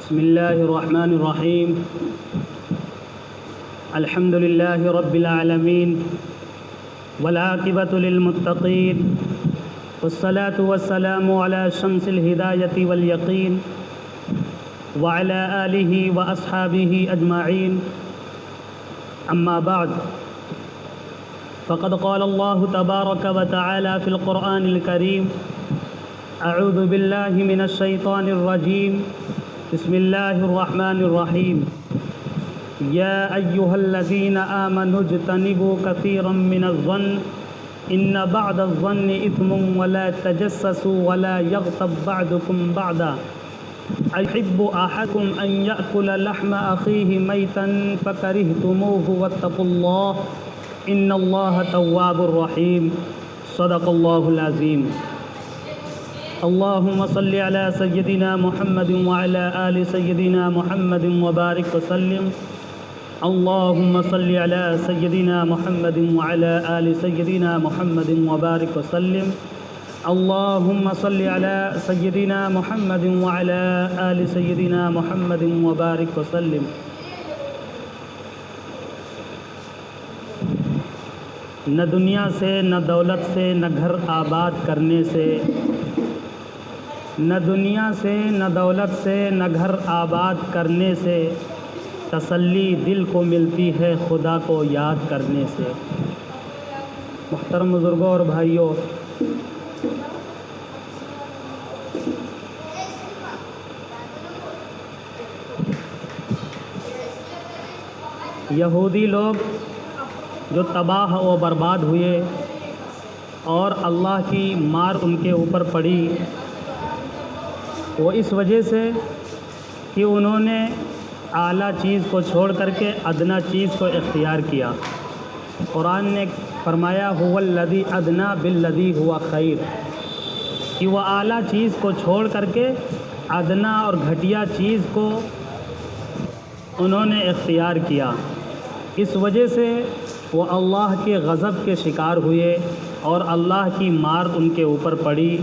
بسم الله الرحمن الرحيم. الحمد لله رب العالمين والعاقبة للمتقين والصلاة والسلام على شمس الهداية واليقين وعلى آله وأصحابه أجمعين. أما بعد، فقد قال الله تبارك وتعالى في القرآن الكريم: أعوذ بالله من الشيطان الرجيم، بسم الله الرحمن الرحيم. يا أيها الذين آمنوا اجتنبوا كثيرا من الظن إن بعض الظن إثم ولا تجسسوا ولا يغتب بعضكم بعضا أيحب أحدكم أن يأكل لحم أخيه ميتا فكرهتموه واتقوا الله إن الله تواب رحيم. صدق الله العظيم. اللهم صل على سيدنا محمد وعلى آل سيدنا محمد وبارك وسلم. اللهم صل على سيدنا محمد وعلى آل سيدنا محمد وبارك وسلم. اللهم صل على سيدنا محمد وعلى آل سيدنا محمد وبارك وسلم. نہ دنیا سے، نہ دولت سے، نہ گھر آباد کرنے سے، نہ دنیا سے، نہ دولت سے، نہ گھر آباد کرنے سے تسلی دل کو ملتی ہے خدا کو یاد کرنے سے. محترم بزرگوں اور بھائیوں، یہودی لوگ جو تباہ و برباد ہوئے اور اللہ کی مار ان کے اوپر پڑی، وہ اس وجہ سے کہ انہوں نے اعلیٰ چیز کو چھوڑ کر کے ادنا چیز کو اختیار کیا. قرآن نے فرمایا هو الذی ادنا بالذی هو خیر، کہ وہ اعلیٰ چیز کو چھوڑ کر کے ادنا اور گھٹیا چیز کو انہوں نے اختیار کیا. اس وجہ سے وہ اللہ کے غضب کے شکار ہوئے اور اللہ کی مار ان کے اوپر پڑی،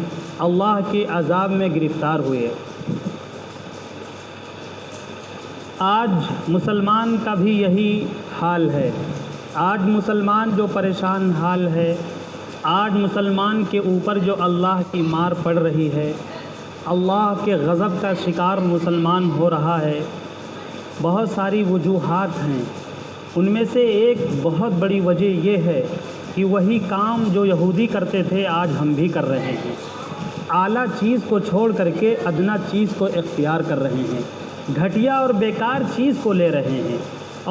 اللہ کے عذاب میں گرفتار ہوئے. آج مسلمان کا بھی یہی حال ہے. آج مسلمان جو پریشان حال ہے، آج مسلمان کے اوپر جو اللہ کی مار پڑ رہی ہے، اللہ کے غضب کا شکار مسلمان ہو رہا ہے، بہت ساری وجوہات ہیں. ان میں سے ایک بہت بڑی وجہ یہ ہے کہ وہی کام جو یہودی کرتے تھے آج ہم بھی کر رہے ہیں. اعلیٰ چیز کو چھوڑ کر کے ادنا چیز کو اختیار کر رہے ہیں، گھٹیا اور بیکار چیز کو لے رہے ہیں.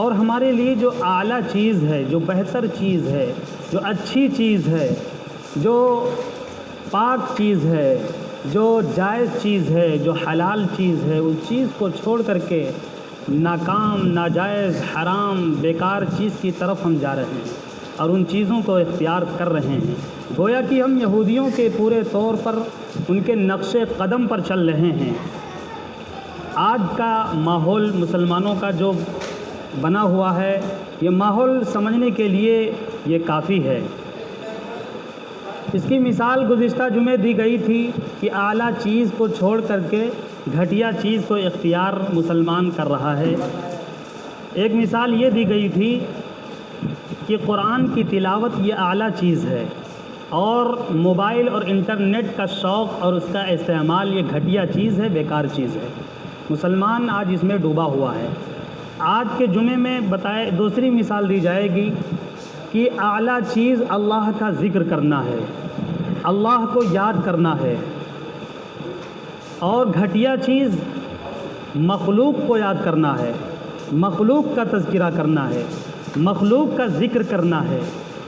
اور ہمارے لیے جو اعلیٰ چیز ہے، جو بہتر چیز ہے، جو اچھی چیز ہے، جو پاک چیز ہے، جو جائز چیز ہے، جو حلال چیز ہے، اس چیز کو چھوڑ کر کے ناکام، ناجائز، حرام، بیکار چیز کی طرف ہم جا رہے ہیں اور ان چیزوں کو اختیار کر رہے ہیں. گویا کہ ہم یہودیوں کے پورے طور پر ان کے نقش قدم پر چل رہے ہیں. آج کا ماحول مسلمانوں کا جو بنا ہوا ہے، یہ ماحول سمجھنے کے لیے یہ کافی ہے. اس کی مثال گزشتہ جمعے دی گئی تھی کہ اعلیٰ چیز کو چھوڑ کر کے گھٹیا چیز کو اختیار مسلمان کر رہا ہے. ایک مثال یہ دی گئی تھی کہ قرآن کی تلاوت یہ اعلیٰ چیز ہے اور موبائل اور انٹرنیٹ کا شوق اور اس کا استعمال یہ گھٹیا چیز ہے، بیکار چیز ہے. مسلمان آج اس میں ڈوبا ہوا ہے. آج کے جمعے میں دوسری مثال دی جائے گی کہ اعلیٰ چیز اللہ کا ذکر کرنا ہے، اللہ کو یاد کرنا ہے، اور گھٹیا چیز مخلوق کو یاد کرنا ہے، مخلوق کا تذکرہ کرنا ہے، مخلوق کا ذکر کرنا ہے،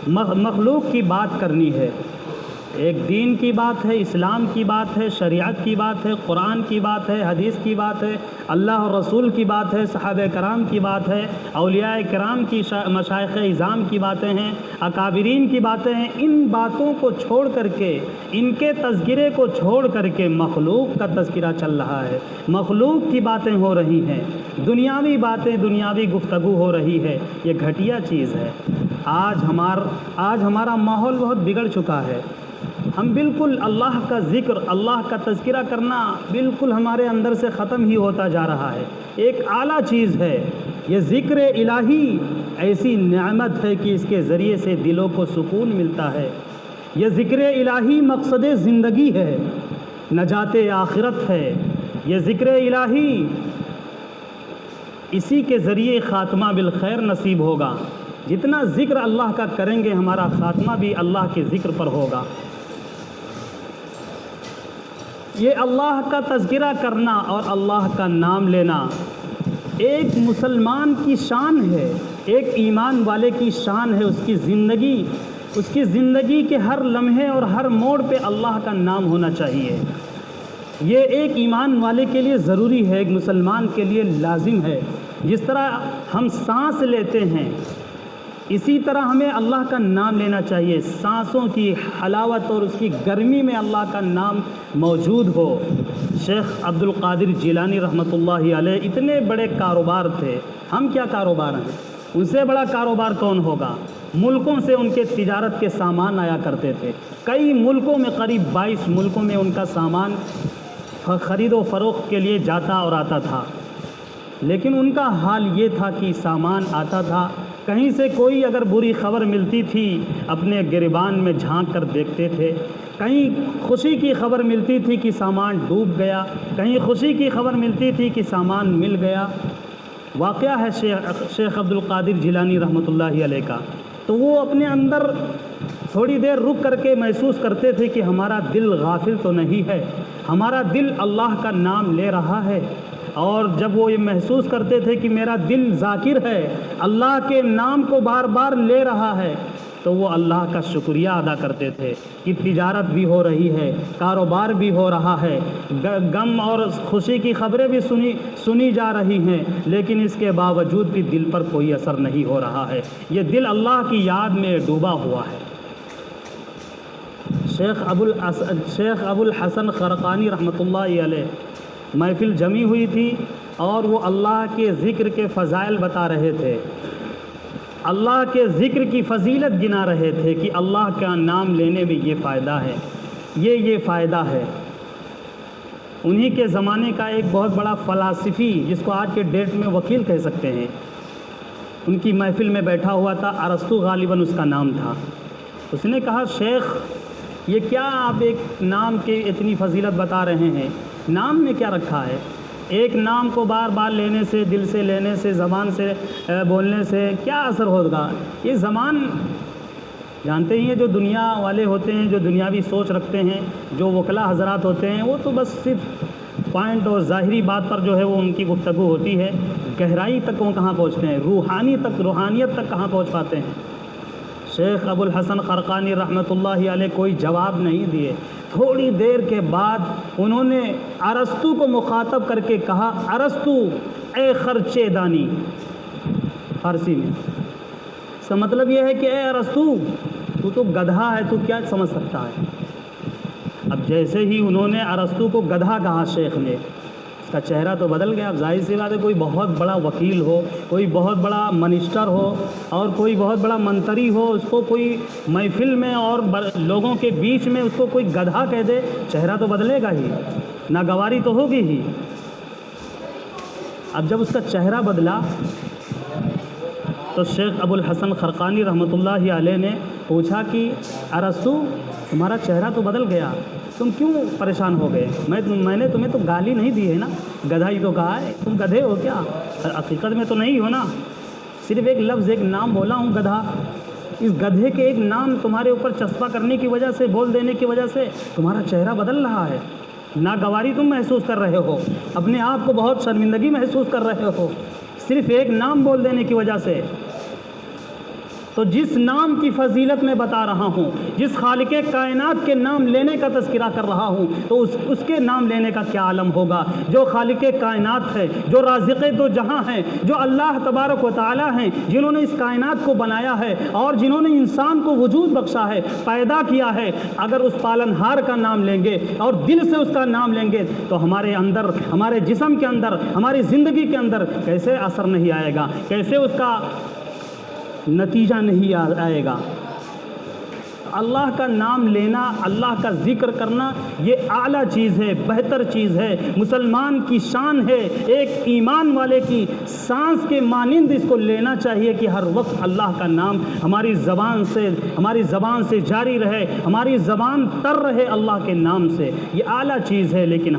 مخلوق کی بات کرنی ہے. ایک دین کی بات ہے، اسلام کی بات ہے، شریعت کی بات ہے، قرآن کی بات ہے، حدیث کی بات ہے، اللہ اور رسول کی بات ہے، صحابہ کرام کی بات ہے، اولیاء کرام کی، مشائخ اعظام کی باتیں ہیں، اکابرین کی باتیں ہیں. ان باتوں کو چھوڑ کر کے، ان کے تذکرے کو چھوڑ کر کے مخلوق کا تذکرہ چل رہا ہے، مخلوق کی باتیں ہو رہی ہیں، دنیاوی باتیں، دنیاوی گفتگو ہو رہی ہے. یہ گھٹیا چیز ہے. آج ہمارا ماحول بہت بگڑ چکا ہے. ہم بالکل اللہ کا ذکر، اللہ کا تذکرہ کرنا بالکل ہمارے اندر سے ختم ہی ہوتا جا رہا ہے۔ ایک اعلیٰ چیز ہے یہ ذکر الہی، ایسی نعمت ہے کہ اس کے ذریعے سے دلوں کو سکون ملتا ہے۔ یہ ذکر الہی مقصد زندگی ہے، نجات آخرت ہے۔ یہ ذکر الہی، اسی کے ذریعے خاتمہ بالخیر نصیب ہوگا۔ جتنا ذکر اللہ کا کریں گے ہمارا خاتمہ بھی اللہ کے ذکر پر ہوگا۔ یہ اللہ کا تذکرہ کرنا اور اللہ کا نام لینا ایک مسلمان کی شان ہے، ایک ایمان والے کی شان ہے۔ اس کی زندگی کے ہر لمحے اور ہر موڑ پہ اللہ کا نام ہونا چاہیے۔ یہ ایک ایمان والے کے لیے ضروری ہے، ایک مسلمان کے لیے لازم ہے۔ جس طرح ہم سانس لیتے ہیں اسی طرح ہمیں اللہ کا نام لینا چاہیے۔ سانسوں کی حلاوت اور اس کی گرمی میں اللہ کا نام موجود ہو۔ شیخ عبد القادر جیلانی رحمۃ اللہ علیہ اتنے بڑے کاروبار تھے، ہم کیا کاروبار ہیں؟ ان سے بڑا کاروبار کون ہوگا؟ ملکوں سے ان کے تجارت کے سامان آیا کرتے تھے، کئی ملکوں میں، قریب 22 ملکوں میں ان کا سامان خرید و فروخت کے لیے جاتا اور آتا تھا۔ لیکن ان کا حال یہ تھا کہ سامان آتا تھا، کہیں سے کوئی اگر بری خبر ملتی تھی اپنے گریبان میں جھانک کر دیکھتے تھے، کہیں خوشی کی خبر ملتی تھی کہ سامان ڈوب گیا، کہیں خوشی کی خبر ملتی تھی کہ سامان مل گیا۔ واقعہ ہے شیخ عبد القادر جیلانی رحمۃ اللہ علیہ کا۔ تو وہ اپنے اندر تھوڑی دیر رک کر کے محسوس کرتے تھے کہ ہمارا دل غافل تو نہیں ہے، ہمارا دل اللہ کا نام لے رہا ہے۔ اور جب وہ یہ محسوس کرتے تھے کہ میرا دل ذاکر ہے، اللہ کے نام کو بار بار لے رہا ہے، تو وہ اللہ کا شکریہ ادا کرتے تھے کہ تجارت بھی ہو رہی ہے، کاروبار بھی ہو رہا ہے، غم اور خوشی کی خبریں بھی سنی جا رہی ہیں، لیکن اس کے باوجود بھی دل پر کوئی اثر نہیں ہو رہا ہے، یہ دل اللہ کی یاد میں ڈوبا ہوا ہے۔ شیخ ابو الحسن خرقانی رحمۃ اللہ علیہ محفل جمی ہوئی تھی اور وہ اللہ کے ذکر کے فضائل بتا رہے تھے، اللہ کے ذکر کی فضیلت گنا رہے تھے کہ اللہ کا نام لینے میں یہ فائدہ ہے، یہ فائدہ ہے۔ انہی کے زمانے کا ایک بہت بڑا فلسفی، جس کو آج کے ڈیٹ میں وکیل کہہ سکتے ہیں، ان کی محفل میں بیٹھا ہوا تھا، ارسطو غالباً اس کا نام تھا۔ اس نے کہا، شیخ یہ کیا آپ ایک نام کی اتنی فضیلت بتا رہے ہیں؟ نام میں کیا رکھا ہے؟ ایک نام کو بار بار لینے سے، دل سے لینے سے، زبان سے بولنے سے کیا اثر ہوگا؟ یہ زبان جانتے ہی ہیں، جو دنیا والے ہوتے ہیں، جو دنیاوی سوچ رکھتے ہیں، جو وکلا حضرات ہوتے ہیں، وہ تو بس صرف پوائنٹ اور ظاہری بات پر جو ہے وہ ان کی گفتگو ہوتی ہے، گہرائی تک وہ کہاں پہنچتے ہیں، روحانیت تک کہاں پہنچ پاتے ہیں۔ شیخ ابو الحسن خرقانی رحمۃ اللہ علیہ کوئی جواب نہیں دیے۔ تھوڑی دیر کے بعد انہوں نے ارسطو کو مخاطب کر کے کہا، ارسطو اے خرچے دانی، فارسی میں۔ اس کا مطلب یہ ہے کہ اے ارسطو، تو تو گدھا ہے، تو کیا سمجھ سکتا ہے؟ اب جیسے ہی انہوں نے ارسطو کو گدھا کہا شیخ نے، اس کا چہرہ تو بدل گیا۔ اب ظاہر سی بات ہے، کوئی بہت بڑا وکیل ہو، کوئی بہت بڑا منسٹر ہو اور کوئی بہت بڑا منتری ہو، اس کو کوئی محفل میں اور لوگوں کے بیچ میں اس کو کوئی گدھا کہہ دے، چہرہ تو بدلے گا ہی، ناگواری تو ہوگی ہی۔ اب جب اس کا چہرہ بدلا تو شیخ ابو الحسن خرقانی رحمۃ اللہ علیہ نے پوچھا کہ ارسطو، تمہارا چہرہ تو بدل گیا، تم کیوں پریشان ہو گئے؟ میں نے تمہیں تو گالی نہیں دی ہے نا، گدھا ہی تو کہا ہے، تم گدھے ہو کیا؟ حقیقت میں تو نہیں ہو نا، صرف ایک لفظ، ایک نام بولا ہوں، گدھا۔ اس گدھے کے ایک نام تمہارے اوپر چسپاں کرنے کی وجہ سے، بول دینے کی وجہ سے تمہارا چہرہ بدل رہا ہے، ناگواری تم محسوس کر رہے ہو، اپنے آپ کو بہت شرمندگی محسوس کر رہے ہو، صرف ایک نام بول دینے کی وجہ سے۔ تو جس نام کی فضیلت میں بتا رہا ہوں، جس خالق کائنات کے نام لینے کا تذکرہ کر رہا ہوں، تو اس کے نام لینے کا کیا عالم ہوگا؟ جو خالق کائنات ہے، جو رازق دو جہاں ہیں، جو اللہ تبارک و تعالی ہیں، جنہوں نے اس کائنات کو بنایا ہے اور جنہوں نے انسان کو وجود بخشا ہے، پیدا کیا ہے، اگر اس پالنہار کا نام لیں گے اور دل سے اس کا نام لیں گے تو ہمارے اندر، ہمارے جسم کے اندر، ہماری زندگی کے اندر کیسے اثر نہیں آئے گا، کیسے اس کا نتیجہ نہیں آئے گا۔ اللہ کا نام لینا، اللہ کا ذکر کرنا یہ اعلیٰ چیز ہے، بہتر چیز ہے، مسلمان کی شان ہے، ایک ایمان والے کی سانس کے مانند اس کو لینا چاہیے کہ ہر وقت اللہ کا نام ہماری زبان سے جاری رہے، ہماری زبان تر رہے اللہ کے نام سے، یہ اعلیٰ چیز ہے۔ لیکن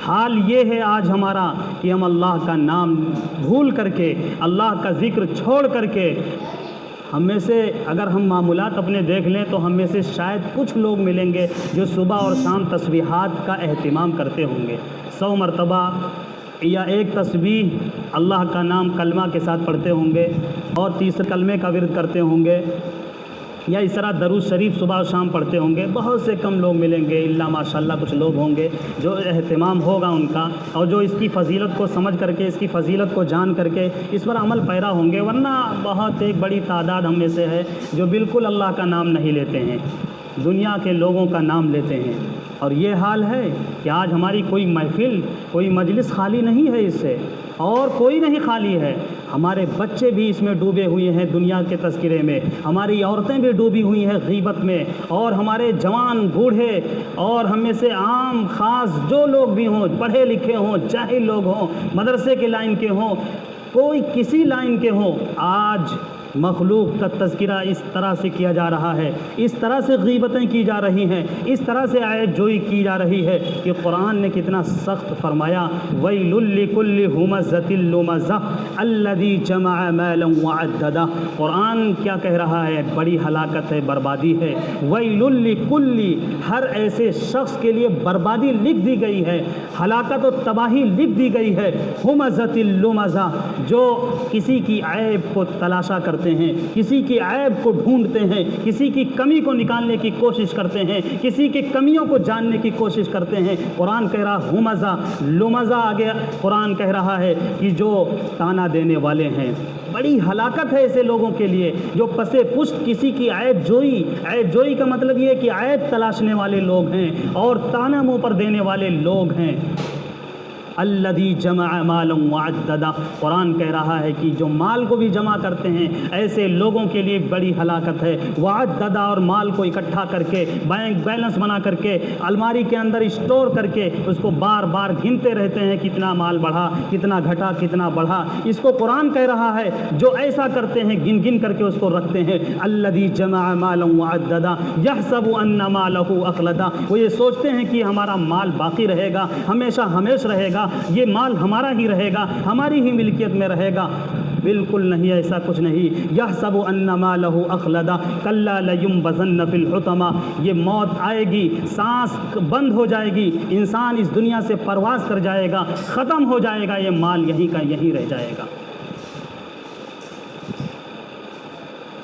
حال یہ ہے آج ہمارا کہ ہم اللہ کا نام بھول کر کے، اللہ کا ذکر چھوڑ کر کے، ہم میں سے اگر ہم معمولات اپنے دیکھ لیں تو ہم میں سے شاید کچھ لوگ ملیں گے جو صبح اور شام تسبیحات کا اہتمام کرتے ہوں گے، 100 مرتبہ یا ایک تسبیح اللہ کا نام کلمہ کے ساتھ پڑھتے ہوں گے، اور تیسرے کلمے کا ورد کرتے ہوں گے، یا اس طرح درود شریف صبح و شام پڑھتے ہوں گے۔ بہت سے کم لوگ ملیں گے، الا ماشاءاللہ کچھ لوگ ہوں گے جو اہتمام ہوگا ان کا، اور جو اس کی فضیلت کو سمجھ کر کے، اس کی فضیلت کو جان کر کے اس پر عمل پیرا ہوں گے، ورنہ بہت ایک بڑی تعداد ہم میں سے ہے جو بالکل اللہ کا نام نہیں لیتے ہیں، دنیا کے لوگوں کا نام لیتے ہیں۔ اور یہ حال ہے کہ آج ہماری کوئی محفل، کوئی مجلس خالی نہیں ہے اس سے، اور کوئی نہیں خالی ہے، ہمارے بچے بھی اس میں ڈوبے ہوئے ہیں دنیا کے تذکرے میں، ہماری عورتیں بھی ڈوبی ہوئی ہیں غیبت میں، اور ہمارے جوان بوڑھے اور ہم میں سے عام خاص جو لوگ بھی ہوں، پڑھے لکھے ہوں، جاہل لوگ ہوں، مدرسے کے لائن کے ہوں، کوئی کسی لائن کے ہوں، آج مخلوق کا تذکرہ اس طرح سے کیا جا رہا ہے، اس طرح سے غیبتیں کی جا رہی ہیں، اس طرح سے عیب جوئی کی جا رہی ہے کہ قرآن نے کتنا سخت فرمایا، وَيْلٌ لِّكُلِّ هُمَزَةٍ لُّمَزَةٍ الَّذِي جَمَعَ مَالًا وَعَدَّدَهُ۔ قرآن کیا کہہ رہا ہے؟ بڑی ہلاکت ہے، بربادی ہے۔ وَيْلٌ لِّكُلِّ، ہر ایسے شخص کے لیے بربادی لکھ دی گئی ہے، ہلاکت و تباہی لکھ دی گئی ہے، ہُمَزَةٍ لُّمَزَةٍ، جو کسی کی عیب کو تلاشا کرتے ہیں، کسی کی عیب کو ڈھونڈتے ہیں، کسی کی کمی کو نکالنے کی کوشش کرتے ہیں، کسی کی کمیوں کو جاننے کی کوشش کرتے ہیں۔ قرآن کہہ رہا ہمزہ لمزہ، آگے قرآن کہہ رہا ہے کہ جو تانا دینے والے ہیں، بڑی ہلاکت ہے ایسے لوگوں کے لیے جو پسے پشت کسی کی عیب جوئی کا مطلب یہ ہے کہ عیب تلاشنے والے لوگ ہیں اور تانا منہ پر دینے والے لوگ ہیں۔ الذی جمع مالا وعددہ، قرآن کہہ رہا ہے کہ جو مال کو بھی جمع کرتے ہیں ایسے لوگوں کے لیے بڑی ہلاکت ہے۔ وعددہ، اور مال کو اکٹھا کر کے، بینک بیلنس بنا کر کے، الماری کے اندر اسٹور کر کے اس کو بار بار گنتے رہتے ہیں، کتنا مال بڑھا، کتنا گھٹا، کتنا بڑھا۔ اس کو قرآن کہہ رہا ہے جو ایسا کرتے ہیں، گن گن کر کے اس کو رکھتے ہیں۔ الذی جمع مالا وعددہ یحسب ان مالہ اخلدہ، وہ یہ سوچتے ہیں کہ ہمارا مال باقی رہے گا، ہمیشہ ہمیش رہے گا، یہ مال ہمارا ہی رہے گا، ہماری ہی ملکیت میں رہے گا۔ بالکل نہیں، ایسا کچھ نہیں۔ یحسب ان مالہ اخلدہ کلا لینبذن فی الحطمہ، یہ موت آئے گی، سانس بند ہو جائے گی، انسان اس دنیا سے پرواز کر جائے گا، ختم ہو جائے گا، یہ مال یہیں کا یہیں رہ جائے گا۔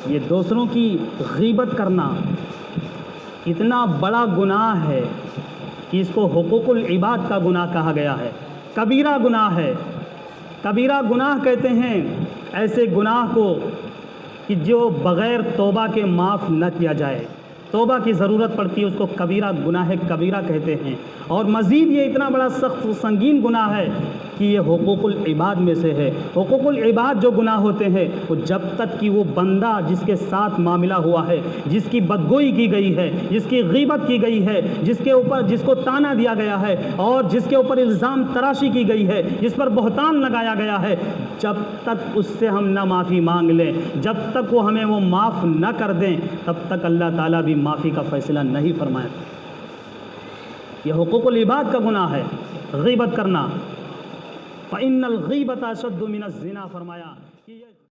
یہ دوسروں کی غیبت کرنا اتنا بڑا گناہ ہے کہ اس کو حقوق العباد کا گناہ کہا گیا ہے، کبیرہ گناہ ہے۔ کبیرہ گناہ کہتے ہیں ایسے گناہ کو کہ جو بغیر توبہ کے معاف نہ کیا جائے، توبہ کی ضرورت پڑتی ہے، اس کو کبیرہ گناہ کبیرہ کہتے ہیں۔ اور مزید یہ اتنا بڑا سخت و سنگین گناہ ہے کہ یہ حقوق العباد میں سے ہے۔ حقوق العباد جو گناہ ہوتے ہیں وہ جب تک کہ وہ بندہ جس کے ساتھ معاملہ ہوا ہے، جس کی بدگوئی کی گئی ہے، جس کی غیبت کی گئی ہے، جس کو تانا دیا گیا ہے اور جس کے اوپر الزام تراشی کی گئی ہے، جس پر بہتان لگایا گیا ہے، جب تک اس سے ہم نہ معافی مانگ لیں، جب تک وہ ہمیں وہ معاف نہ کر دیں، تب تک اللہ تعالیٰ بھی معافی کا فیصلہ نہیں فرمائے۔ یہ حقوق العباد کا گناہ ہے، غیبت کرنا۔ فَإِنَّ الْغِيبَةَ أَشَدُّ مِنَ الزِّنَا، فرمایا کہ یہ